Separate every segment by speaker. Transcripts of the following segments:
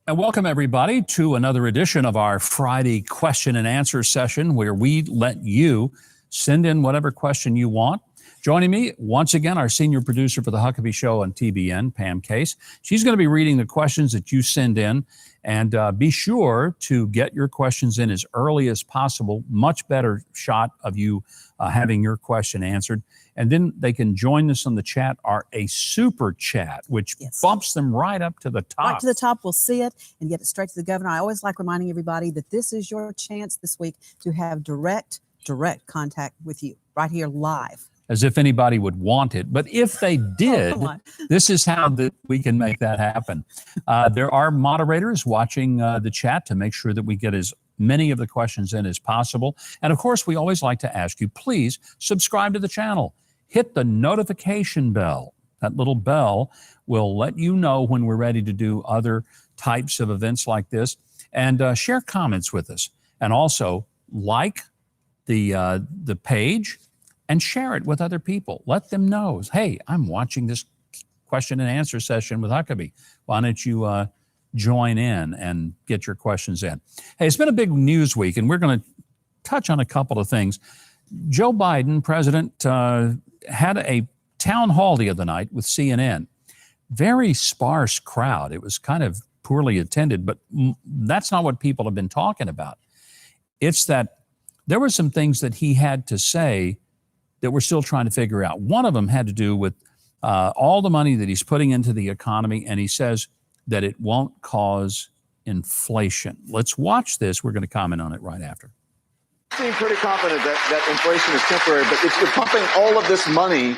Speaker 1: And welcome, everybody, to another edition of our Friday question and answer session where we let you send in whatever question you want. Joining me once again, our senior producer for the Huckabee Show on TBN, Pam Case. She's going to be reading the questions that you send in, and be sure to get your questions in as early as possible. Much better shot of you having your question answered. And then they can join us on the chat or a super chat, which bumps them right up to the top.
Speaker 2: Right to the top. We'll see it and get it straight to the governor. I always like reminding everybody that this is your chance this week to have direct contact with you right here live.
Speaker 1: As if anybody would want it. But if they did, this is how we can make that happen. There are moderators watching the chat to make sure that we get as many of the questions in as possible. And of course, we always like to ask you, please subscribe to the channel. Hit the notification bell. That little bell will let you know when we're ready to do other types of events like this. And share comments with us. And also like the page and share it with other people. Let them know, hey, I'm watching this question and answer session with Huckabee. Why don't you join in and get your questions in? Hey, it's been a big news week, and we're going to touch on a couple of things. Joe Biden, president, had a town hall the other night with CNN. Very sparse crowd. It was kind of poorly attended, but that's not what people have been talking about. It's that there were some things that he had to say that we're still trying to figure out. One of them had to do with all the money that he's putting into the economy, and he says that it won't cause inflation. Let's watch this. We're going to comment on it right after.
Speaker 3: I seem pretty confident that inflation is temporary, but if you're pumping all of this money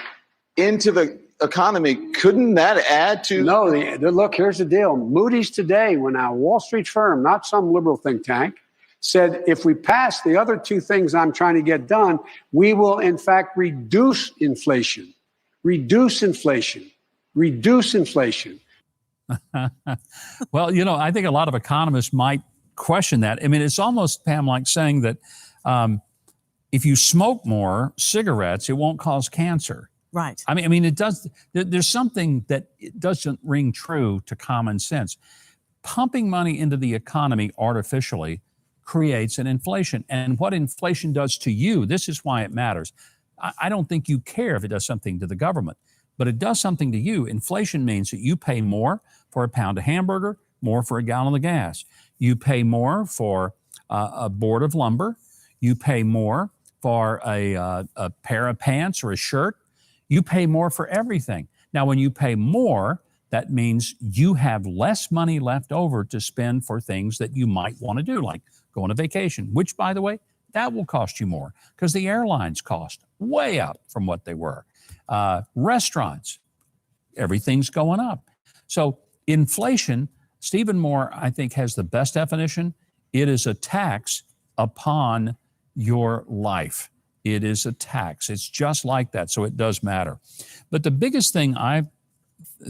Speaker 3: into the economy, couldn't that add to...
Speaker 4: No, look, here's the deal. Moody's today, when a Wall Street firm, not some liberal think tank, said if we pass the other two things I'm trying to get done, we will, in fact, reduce inflation. Reduce inflation. Reduce inflation.
Speaker 1: Well, you know, I think a lot of economists might question that. I mean, it's almost, Pam, like saying that if you smoke more cigarettes, it won't cause cancer.
Speaker 2: Right.
Speaker 1: I mean, it does. There's something that it doesn't ring true to common sense. Pumping money into the economy artificially creates an inflation. And what inflation does to you, this is why it matters. I don't think you care if it does something to the government, but it does something to you. Inflation means that you pay more for a pound of hamburger, more for a gallon of gas. You pay more for a board of lumber. You pay more for a pair of pants or a shirt. You pay more for everything. Now, when you pay more, that means you have less money left over to spend for things that you might want to do, like go on a vacation, which, by the way, that will cost you more because the airlines cost way up from what they were. Restaurants, everything's going up. So inflation, Stephen Moore, I think, has the best definition. It is a tax upon your life. It is a tax. It's just like that. So it does matter. But the biggest thing I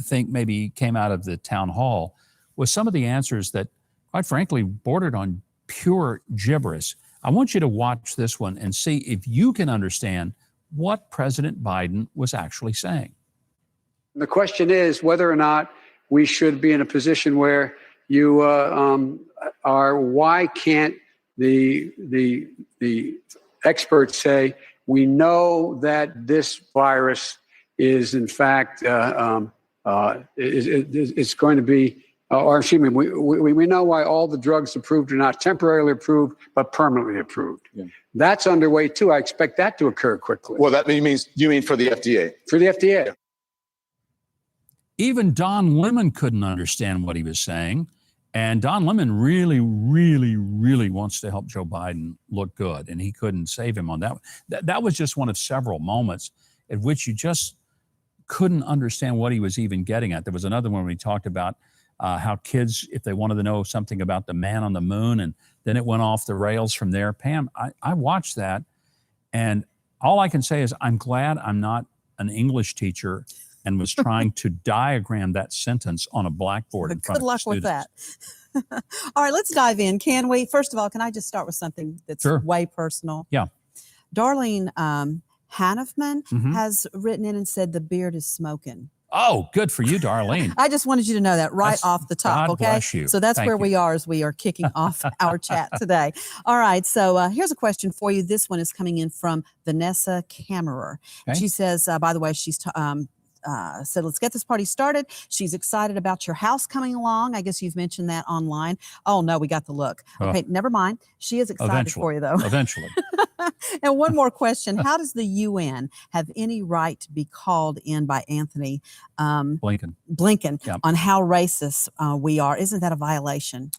Speaker 1: think maybe came out of the town hall was some of the answers that, quite frankly, bordered on pure gibberish. I want you to watch this one and see if you can understand what President Biden was actually saying.
Speaker 4: The question is whether or not we should be in a position where you are. Why can't the experts say we know that this virus is in fact it's going to be. Or excuse me, we know why all the drugs approved are not temporarily approved, but permanently approved. Yeah. That's underway too. I expect that to occur quickly.
Speaker 3: Well, that means you mean for the FDA?
Speaker 4: For the FDA.
Speaker 3: Yeah.
Speaker 1: Even Don Lemon couldn't understand what he was saying. And Don Lemon really, really, really wants to help Joe Biden look good. And he couldn't save him on that. That was just one of several moments at which you just couldn't understand what he was even getting at. There was another one where he talked about how kids, if they wanted to know something about the man on the moon, and then it went off the rails from there. Pam, I watched that, and all I can say is I'm glad I'm not an English teacher and was trying to diagram that sentence on a blackboard in front of students.
Speaker 2: Good luck with that. All right, let's dive in, can we? First of all, can I just start with something that's way personal?
Speaker 1: Yeah.
Speaker 2: Darlene Hanifman has written in and said the beard is smoking.
Speaker 1: Oh, good for you, Darlene.
Speaker 2: I just wanted you to know that right off the top.
Speaker 1: God
Speaker 2: Okay.
Speaker 1: bless you.
Speaker 2: So that's
Speaker 1: Thank
Speaker 2: where
Speaker 1: you.
Speaker 2: we are as we are kicking off our chat today. All right. So here's a question for you. This one is coming in from Vanessa Kammerer.
Speaker 1: Okay.
Speaker 2: She says, by the way, she's said, let's get this party started. She's excited about your house coming along. I guess you've mentioned that online. Oh, no, we got the look. Okay, never mind. She is excited for you, though.
Speaker 1: Eventually.
Speaker 2: And one more question. How does the UN have any right to be called in by Anthony Blinken
Speaker 1: Yeah.
Speaker 2: on how racist we are? Isn't that a violation?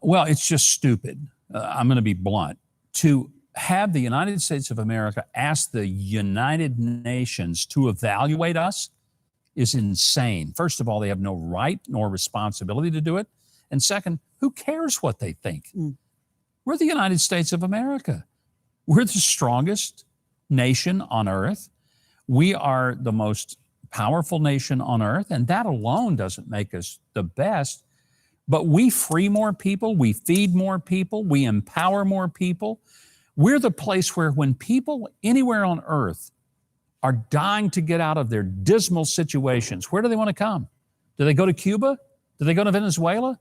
Speaker 1: Well, it's just stupid. I'm going to be blunt. To have the United States of America ask the United Nations to evaluate us is insane. First of all, they have no right nor responsibility to do it. And second, who cares what they think? We're the United States of America. We're the strongest nation on earth. We are the most powerful nation on earth, and that alone doesn't make us the best. But we free more people, we feed more people, we empower more people. We're the place where when people anywhere on earth are dying to get out of their dismal situations, where do they want to come? Do they go to Cuba? Do they go to Venezuela?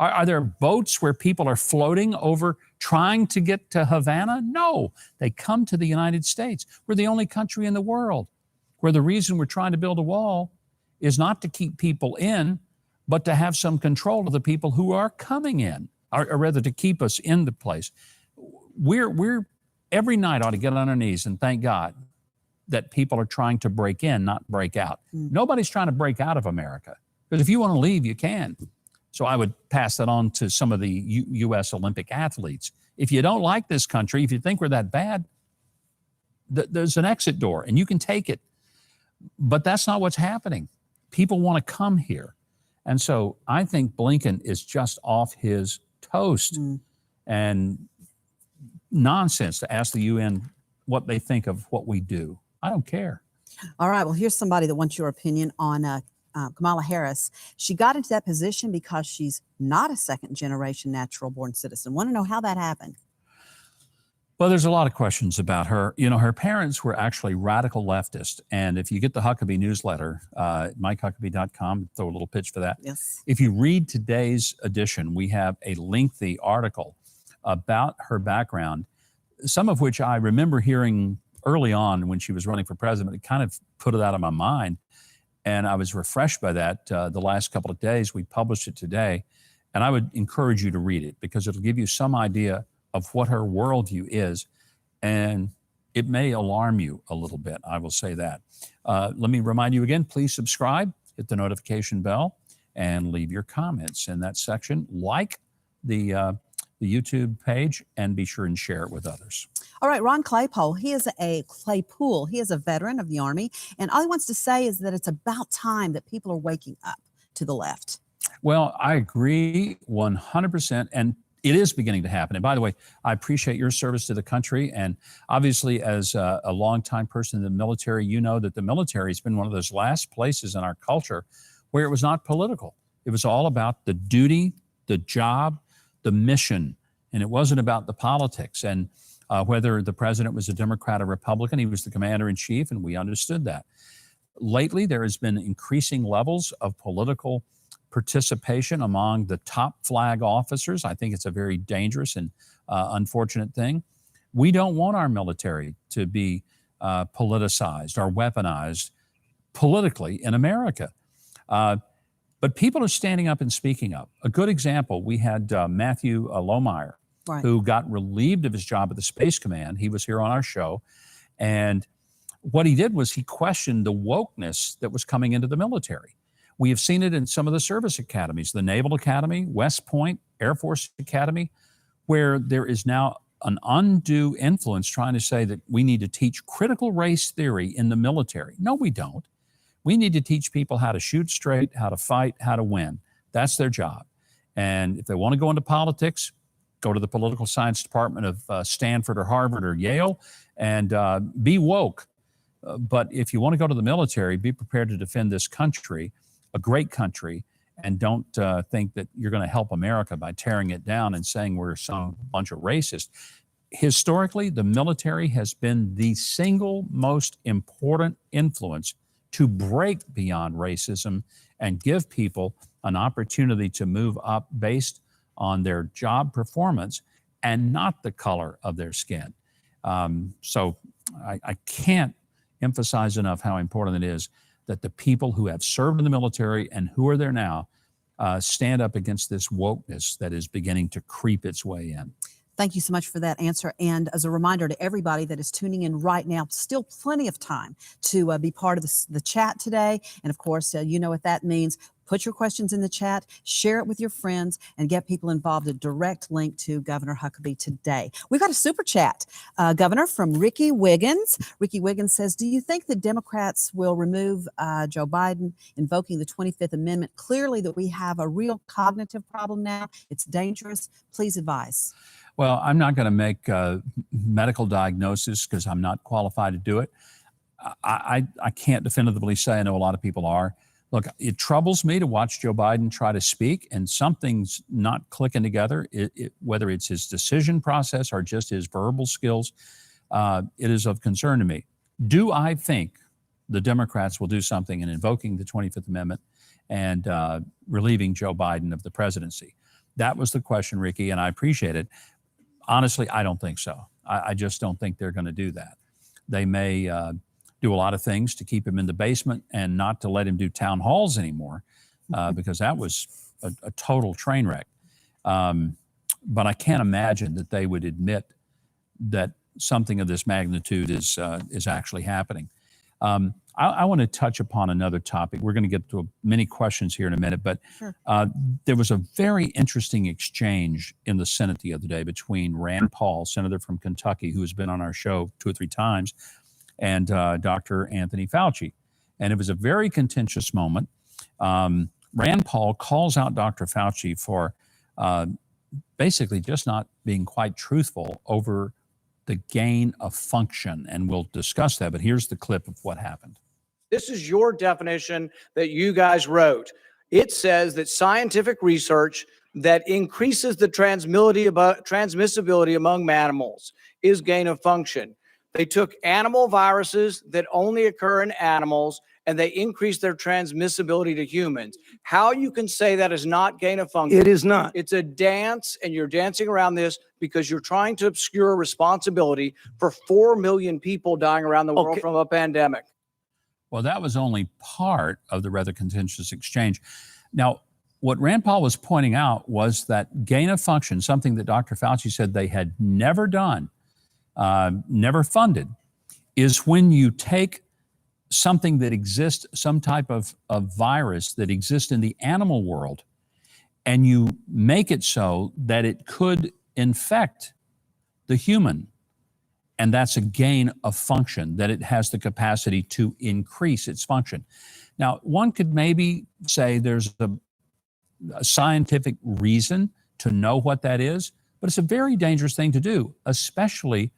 Speaker 1: Are there boats where people are floating over trying to get to Havana? No, they come to the United States. We're the only country in the world where the reason we're trying to build a wall is not to keep people in, but to have some control of the people who are coming in, or rather to keep us in the place. We're every night ought to get on our knees and thank God that people are trying to break in, not break out. Nobody's trying to break out of America, because if you want to leave, you can. So I would pass that on to some of the U.S. Olympic athletes. If you don't like this country, if you think we're that bad, there's an exit door and you can take it. But that's not what's happening. People want to come here. And so I think Blinken is just off his toast and nonsense to ask the UN what they think of what we do. I don't care.
Speaker 2: All right. Well, here's somebody that wants your opinion on Kamala Harris. She got into that position because she's not a second-generation natural-born citizen. Want to know how that happened?
Speaker 1: Well, there's a lot of questions about her. You know, her parents were actually radical leftists. And if you get the Huckabee newsletter, MikeHuckabee.com, throw a little pitch for that.
Speaker 2: Yes.
Speaker 1: If you read today's edition, we have a lengthy article about her background, some of which I remember hearing early on when she was running for president. It kind of put it out of my mind. And I was refreshed by that the last couple of days. We published it today. And I would encourage you to read it because it'll give you some idea of what her worldview is. And it may alarm you a little bit. I will say that. Let me remind you again, please subscribe, hit the notification bell, and leave your comments in that section. Like the YouTube page and be sure and share it with others.
Speaker 2: All right, Ron Claypool, he is a veteran of the Army, and all he wants to say is that it's about time that people are waking up to the left.
Speaker 1: Well, I agree 100%, and it is beginning to happen. And by the way, I appreciate your service to the country, and obviously as a longtime person in the military, you know that the military has been one of those last places in our culture where it was not political. It was all about the duty, the job, the mission, and it wasn't about the politics. And whether the president was a Democrat or Republican, he was the commander-in-chief, and we understood that. Lately, there has been increasing levels of political participation among the top flag officers. I think it's a very dangerous and unfortunate thing. We don't want our military to be politicized or weaponized politically in America. But people are standing up and speaking up. A good example, we had Matthew Lohmeyer,
Speaker 2: Right.
Speaker 1: who got relieved of his job at the Space Command. He was here on our show. And what he did was he questioned the wokeness that was coming into the military. We have seen it in some of the service academies, the Naval Academy, West Point, Air Force Academy, where there is now an undue influence trying to say that we need to teach critical race theory in the military. No, we don't. We need to teach people how to shoot straight, how to fight, how to win. That's their job. And if they want to go into politics, go to the political science department of Stanford or Harvard or Yale and be woke. But if you want to go to the military, be prepared to defend this country, a great country, and don't think that you're going to help America by tearing it down and saying we're some bunch of racists. Historically, the military has been the single most important influence to break beyond racism and give people an opportunity to move up based on their job performance and not the color of their skin. So I can't emphasize enough how important it is that the people who have served in the military and who are there now stand up against this wokeness that is beginning to creep its way in.
Speaker 2: Thank you so much for that answer. And as a reminder to everybody that is tuning in right now, still plenty of time to be part of the chat today. And of course, you know what that means. Put your questions in the chat, share it with your friends, and get people involved. A direct link to Governor Huckabee today. We've got a super chat, Governor, from Ricky Wiggins. Ricky Wiggins says, do you think the Democrats will remove Joe Biden invoking the 25th Amendment? Clearly that we have a real cognitive problem now. It's dangerous. Please advise.
Speaker 1: Well, I'm not going to make a medical diagnosis because I'm not qualified to do it. I can't definitively say. I know a lot of people are. Look, it troubles me to watch Joe Biden try to speak and something's not clicking together, whether it's his decision process or just his verbal skills. It is of concern to me. Do I think the Democrats will do something in invoking the 25th Amendment and relieving Joe Biden of the presidency? That was the question, Ricky, and I appreciate it. Honestly, I don't think so. I just don't think they're going to do that. They may do a lot of things to keep him in the basement and not to let him do town halls anymore, because that was a total train wreck. But I can't imagine that they would admit that something of this magnitude is actually happening. I want to touch upon another topic. We're going to get to many questions here in a minute, but
Speaker 2: Sure.
Speaker 1: There was a very interesting exchange in the Senate the other day between Rand Paul, senator from Kentucky, who has been on our show 2 or 3 times, and Dr. Anthony Fauci. And it was a very contentious moment. Rand Paul calls out Dr. Fauci for basically just not being quite truthful over the gain of function. And we'll discuss that, but here's the clip of what happened.
Speaker 5: This is your definition that you guys wrote. It says that scientific research that increases the transmissibility among mammals is gain of function. They took animal viruses that only occur in animals and they increased their transmissibility to humans. How you can say that is not gain of function?
Speaker 6: It is not.
Speaker 5: It's a dance, and you're dancing around this because you're trying to obscure responsibility for 4 million people dying around the world from a pandemic.
Speaker 1: Well, that was only part of the rather contentious exchange. Now, what Rand Paul was pointing out was that gain of function, something that Dr. Fauci said they had never done, never funded, is when you take something that exists, some type of virus that exists in the animal world, and you make it so that it could infect the human. And that's a gain of function, that it has the capacity to increase its function. Now, one could maybe say there's a scientific reason to know what that is, but it's a very dangerous thing to do, especially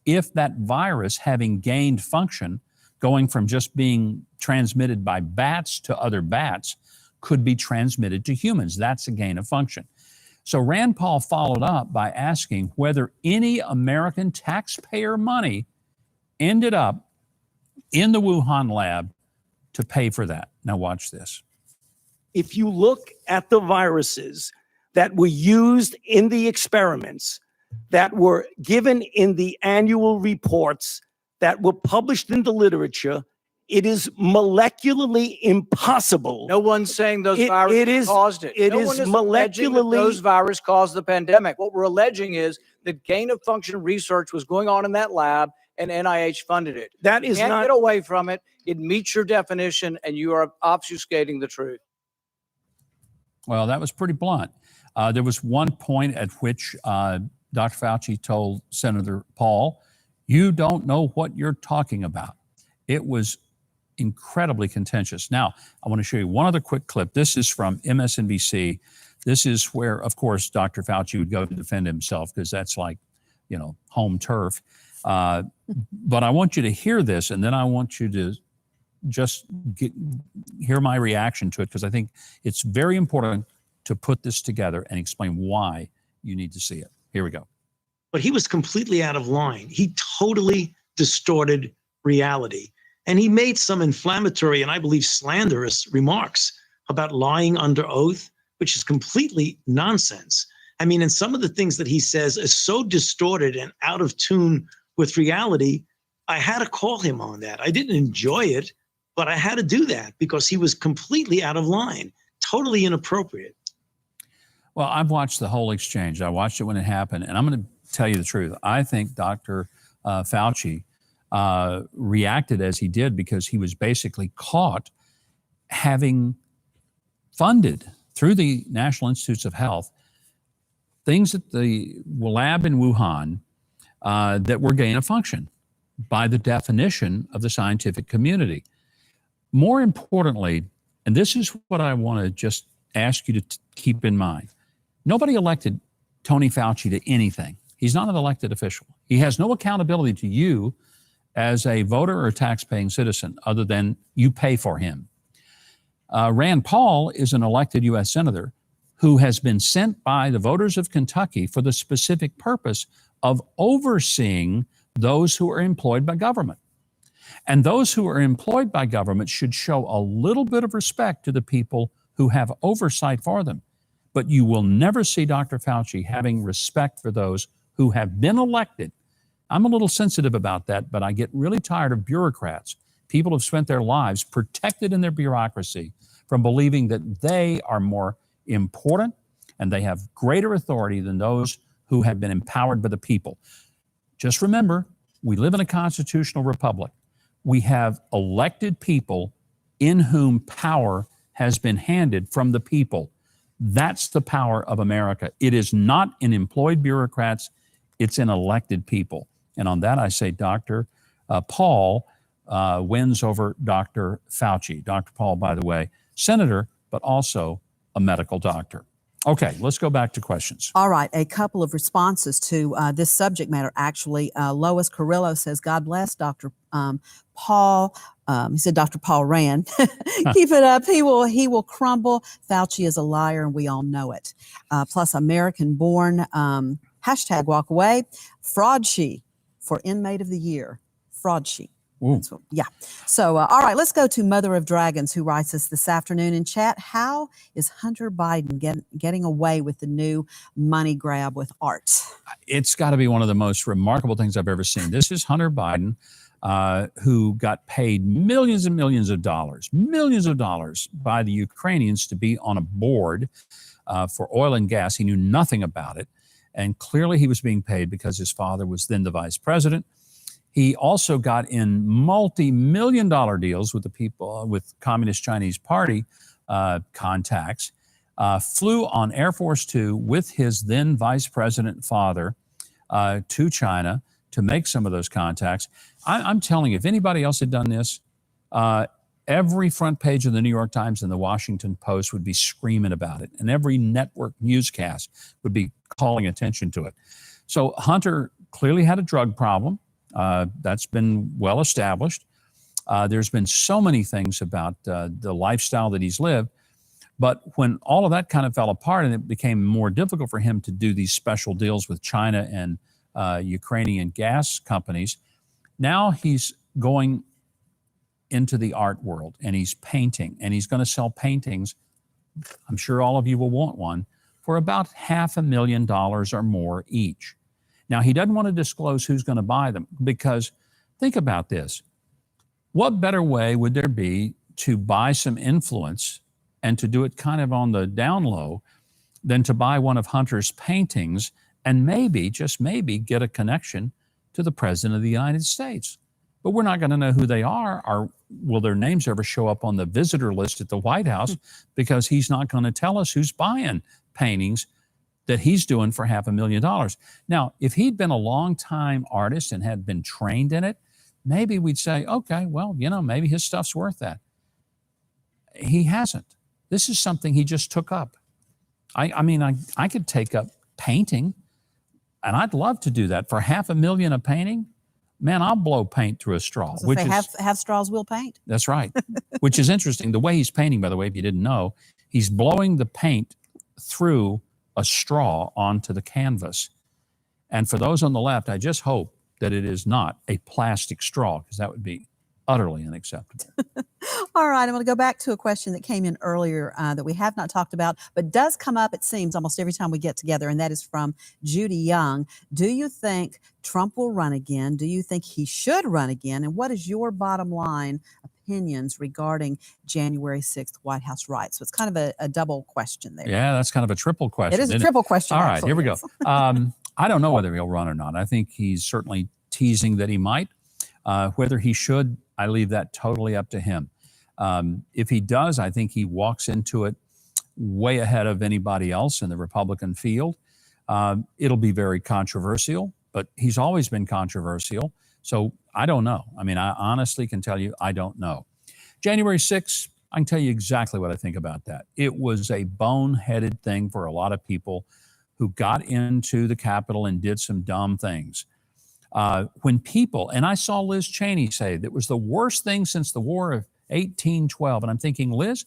Speaker 1: if that virus, having gained function, going from just being transmitted by bats to other bats, could be transmitted to humans. That's a gain of function. So Rand Paul followed up by asking whether any American taxpayer money ended up in the Wuhan lab to pay for that. Now watch this.
Speaker 6: If you look at the viruses that were used in the experiments, that were given in the annual reports, that were published in the literature, it is molecularly impossible.
Speaker 5: No one's saying those viruses caused it.
Speaker 6: It
Speaker 5: No
Speaker 6: is
Speaker 5: one alleging that
Speaker 6: molecularly.
Speaker 5: those viruses caused the pandemic. What we're alleging is that gain of function research was going on in that lab and NIH funded it.
Speaker 6: That
Speaker 5: You
Speaker 6: is
Speaker 5: can't
Speaker 6: not.
Speaker 5: get away from it. It meets your definition and you are obfuscating the truth.
Speaker 1: Well, that was pretty blunt. There was one point at which Dr. Fauci told Senator Paul, "You don't know what you're talking about." It was incredibly contentious. Now, I want to show you one other quick clip. This is from MSNBC. This is where, of course, Dr. Fauci would go to defend himself because that's like, home turf. But I want you to hear this, and then I want you to just hear my reaction to it, because I think it's very important to put this together and explain why you need to see it. Here we go.
Speaker 7: But he was completely out of line. He totally distorted reality. And he made some inflammatory and I believe slanderous remarks about lying under oath, which is completely nonsense. I mean, and some of the things that he says is so distorted and out of tune with reality. I had to call him on that. I didn't enjoy it, but I had to do that because he was completely out of line, totally inappropriate.
Speaker 1: Well, I've watched the whole exchange. I watched it when it happened, and I'm going to tell you the truth. I think Dr. Fauci reacted as he did because he was basically caught having funded through the National Institutes of Health things at the lab in Wuhan that were gain of function by the definition of the scientific community. More importantly, and this is what I want to just ask you to keep in mind, nobody elected Tony Fauci to anything. He's not an elected official. He has no accountability to you as a voter or a tax-paying citizen other than you pay for him. Rand Paul is an elected U.S. senator who has been sent by the voters of Kentucky for the specific purpose of overseeing those who are employed by government. And those who are employed by government should show a little bit of respect to the people who have oversight for them. But you will never see Dr. Fauci having respect for those who have been elected. I'm a little sensitive about that, but I get really tired of bureaucrats. People have spent their lives protected in their bureaucracy from believing that they are more important and they have greater authority than those who have been empowered by the people. Just remember, we live in a constitutional republic. We have elected people in whom power has been handed from the people. That's the power of America. It is not in employed bureaucrats, it's in elected people. And on that, I say Dr. Paul wins over Dr. Fauci. Dr. Paul, by the way, senator, but also a medical doctor. Okay, let's go back to questions.
Speaker 2: All right, a couple of responses to this subject matter, actually. Lois Carrillo says, God bless Dr. Paul. He said Dr. Paul Rand. Keep it up. He will crumble. Fauci is a liar, and we all know it. Plus, American-born, hashtag walk away. Fraud she for inmate of the year. Fraud she. Yeah. So, all right, let's go to Mother of Dragons, who writes us this afternoon in chat. How is Hunter Biden getting away with the new money grab with art?
Speaker 1: It's got to be one of the most remarkable things I've ever seen. This is Hunter Biden, who got paid millions and millions of dollars by the Ukrainians to be on a board for oil and gas. He knew nothing about it. And clearly he was being paid because his father was then the vice president. He also got in multi-million-dollar deals with the people, with Communist Chinese Party contacts, flew on Air Force Two with his then vice president father to China to make some of those contacts. I'm telling you, if anybody else had done this, every front page of the New York Times and the Washington Post would be screaming about it, and every network newscast would be calling attention to it. So Hunter clearly had a drug problem. That's been well established. There's been so many things about the lifestyle that he's lived. But when all of that kind of fell apart and it became more difficult for him to do these special deals with China and Ukrainian gas companies, now he's going into the art world and he's painting, and he's going to sell paintings. I'm sure all of you will want one for about $500,000 or more each. Now, he doesn't want to disclose who's going to buy them because think about this. What better way would there be to buy some influence and to do it kind of on the down low than to buy one of Hunter's paintings and maybe, just maybe, get a connection to the President of the United States? But we're not going to know who they are, or will their names ever show up on the visitor list at the White House because he's not going to tell us who's buying paintings that he's doing for $500,000. Now, if he'd been a long-time artist and had been trained in it, maybe we'd say, okay, well, maybe his stuff's worth that. He hasn't. This is something he just took up. I could take up painting, and I'd love to do that for $500,000 a painting. Man, I'll blow paint through a straw.
Speaker 2: So have straws will paint.
Speaker 1: That's right. Which is interesting. The way he's painting, by the way, if you didn't know, he's blowing the paint through a straw onto the canvas. And for those on the left, I just hope that it is not a plastic straw, because that would be Utterly unacceptable.
Speaker 2: All right, I'm going to go back to a question that came in earlier that we have not talked about, but does come up, it seems, almost every time we get together, and that is from Judy Young. Do you think Trump will run again? Do you think he should run again? And what is your bottom line opinions regarding January 6th White House riots? So it's kind of a double question there.
Speaker 1: Yeah, that's kind of a triple question.
Speaker 2: It is a triple question.
Speaker 1: All right,
Speaker 2: actually,
Speaker 1: here we go.
Speaker 2: yes.
Speaker 1: I don't know whether he'll run or not. I think he's certainly teasing that he might. Whether he should, I leave that totally up to him. If he does, I think he walks into it way ahead of anybody else in the Republican field. It'll be very controversial, but he's always been controversial. So I don't know. I mean, I honestly can tell you, I don't know. January 6th, I can tell you exactly what I think about that. It was a boneheaded thing for a lot of people who got into the Capitol and did some dumb things. When people, and I saw Liz Cheney say that it was the worst thing since the War of 1812. And I'm thinking, Liz,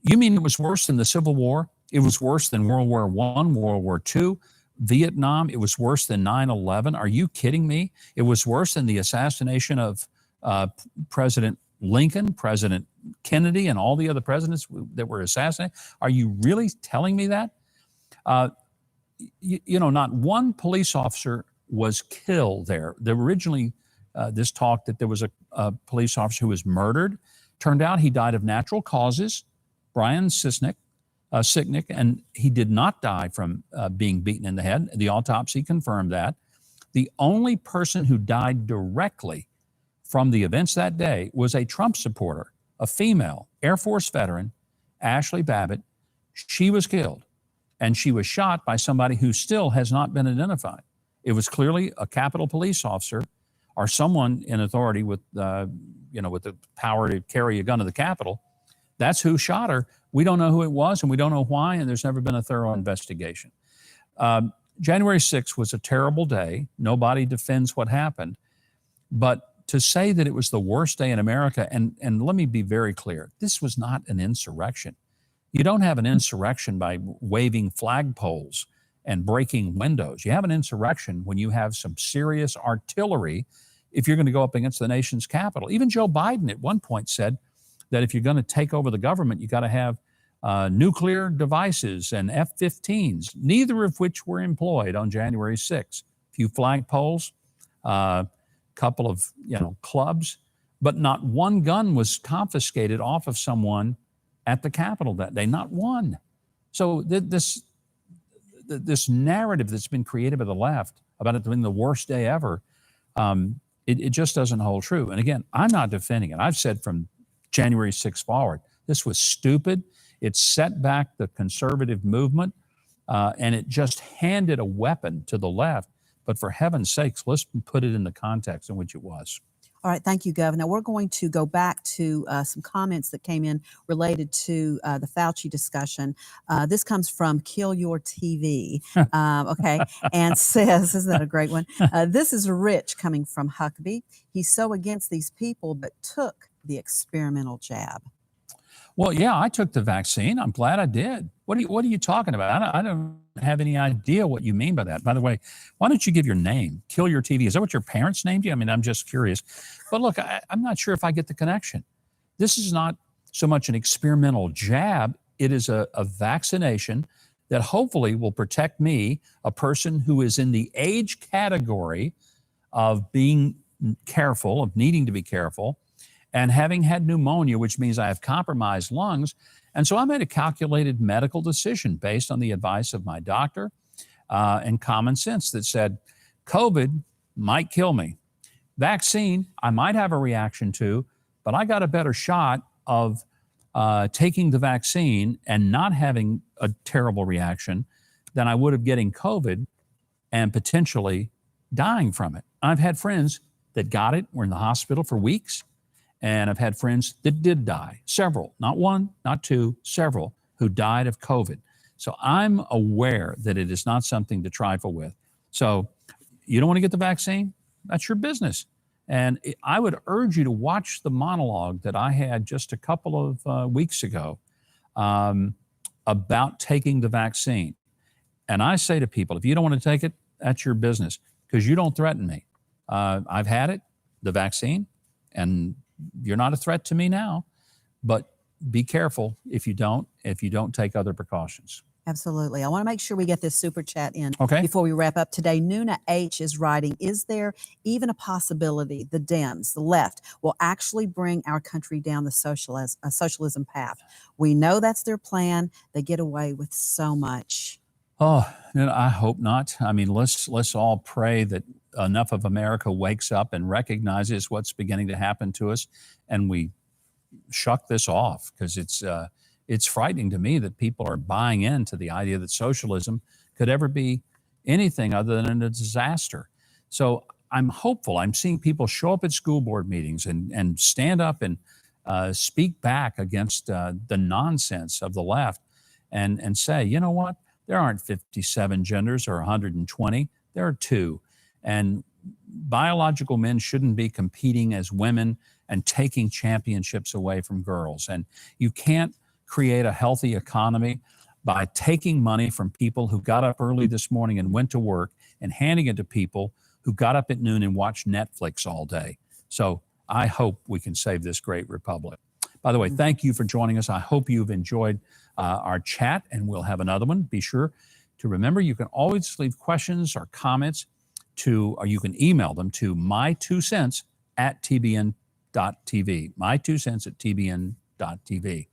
Speaker 1: you mean it was worse than the Civil War? It was worse than World War I, World War II, Vietnam. It was worse than 9/11. Are you kidding me? It was worse than the assassination of President Lincoln, President Kennedy, and all the other presidents that were assassinated. Are you really telling me that? Not one police officer was killed there. There originally this talk that there was a police officer who was murdered. Turned out he died of natural causes, Brian Sicknick, and he did not die from being beaten in the head. The autopsy confirmed that. The only person who died directly from the events that day was a Trump supporter, a female Air Force veteran, Ashley Babbitt. She was killed, and she was shot by somebody who still has not been identified. It was clearly a Capitol police officer or someone in authority with the power to carry a gun to the Capitol. That's who shot her. We don't know who it was, and we don't know why, and there's never been a thorough investigation. January 6th was a terrible day. Nobody defends what happened. But to say that it was the worst day in America, and let me be very clear, this was not an insurrection. You don't have an insurrection by waving flagpoles and breaking windows. You have an insurrection when you have some serious artillery if you're going to go up against the nation's capital. Even Joe Biden at one point said that if you're going to take over the government, you got to have nuclear devices and F-15s, neither of which were employed on January 6th. A few flagpoles, a couple of clubs, but not one gun was confiscated off of someone at the Capitol that day, not one. So this narrative that's been created by the left about it being the worst day ever, it just doesn't hold true. And again, I'm not defending it. I've said from January 6th forward, this was stupid. It set back the conservative movement, and it just handed a weapon to the left. But for heaven's sakes, let's put it in the context in which it was.
Speaker 2: All right, thank you, Governor. We're going to go back to some comments that came in related to the Fauci discussion. This comes from Kill Your TV, okay, and says, isn't that a great one? This is Rich coming from Huckabee. He's so against these people, but took the experimental jab.
Speaker 1: Well, yeah, I took the vaccine. I'm glad I did. What are you talking about? I don't have any idea what you mean by that. By the way, why don't you give your name? Kill Your TV. Is that what your parents named you? I mean, I'm just curious. But look, I'm not sure if I get the connection. This is not so much an experimental jab. It is a vaccination that hopefully will protect me, a person who is in the age category of being careful, of needing to be careful, and having had pneumonia, which means I have compromised lungs. And so I made a calculated medical decision based on the advice of my doctor and common sense that said, COVID might kill me. Vaccine, I might have a reaction to, but I got a better shot of taking the vaccine and not having a terrible reaction than I would of getting COVID and potentially dying from it. I've had friends that got it, were in the hospital for weeks, and I've had friends that did die, several, not one, not two, several, who died of COVID. So I'm aware that it is not something to trifle with. So you don't want to get the vaccine? That's your business. And I would urge you to watch the monologue that I had just a couple of weeks ago about taking the vaccine. And I say to people, if you don't want to take it, that's your business, because you don't threaten me. I've had it, the vaccine, and you're not a threat to me now, but be careful if you don't take other precautions.
Speaker 2: Absolutely. I want to make sure we get this super chat in
Speaker 1: Okay.
Speaker 2: before we wrap up today. Nuna H is writing, is there even a possibility the Dems, the left, will actually bring our country down the socialism path? We know that's their plan. They get away with so much.
Speaker 1: Oh, I hope not. I mean, let's all pray that enough of America wakes up and recognizes what's beginning to happen to us, and we shuck this off, because it's frightening to me that people are buying into the idea that socialism could ever be anything other than a disaster. So I'm hopeful. I'm seeing people show up at school board meetings and stand up and speak back against the nonsense of the left and say, you know what? There aren't 57 genders or 120. There are 2. And biological men shouldn't be competing as women and taking championships away from girls. And you can't create a healthy economy by taking money from people who got up early this morning and went to work and handing it to people who got up at noon and watched Netflix all day. So I hope we can save this great republic. By the way, thank you for joining us. I hope you've enjoyed our chat, and we'll have another one. Be sure to remember you can always leave questions or comments or you can email them to my2cents@tbn.tv, my2cents@tbn.tv.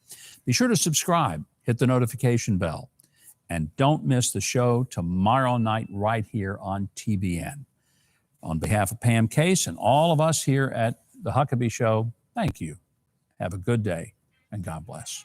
Speaker 1: Be sure to subscribe, hit the notification bell, and don't miss the show tomorrow night right here on TBN. On behalf of Pam Case and all of us here at the Huckabee Show, thank you. Have a good day, and God bless.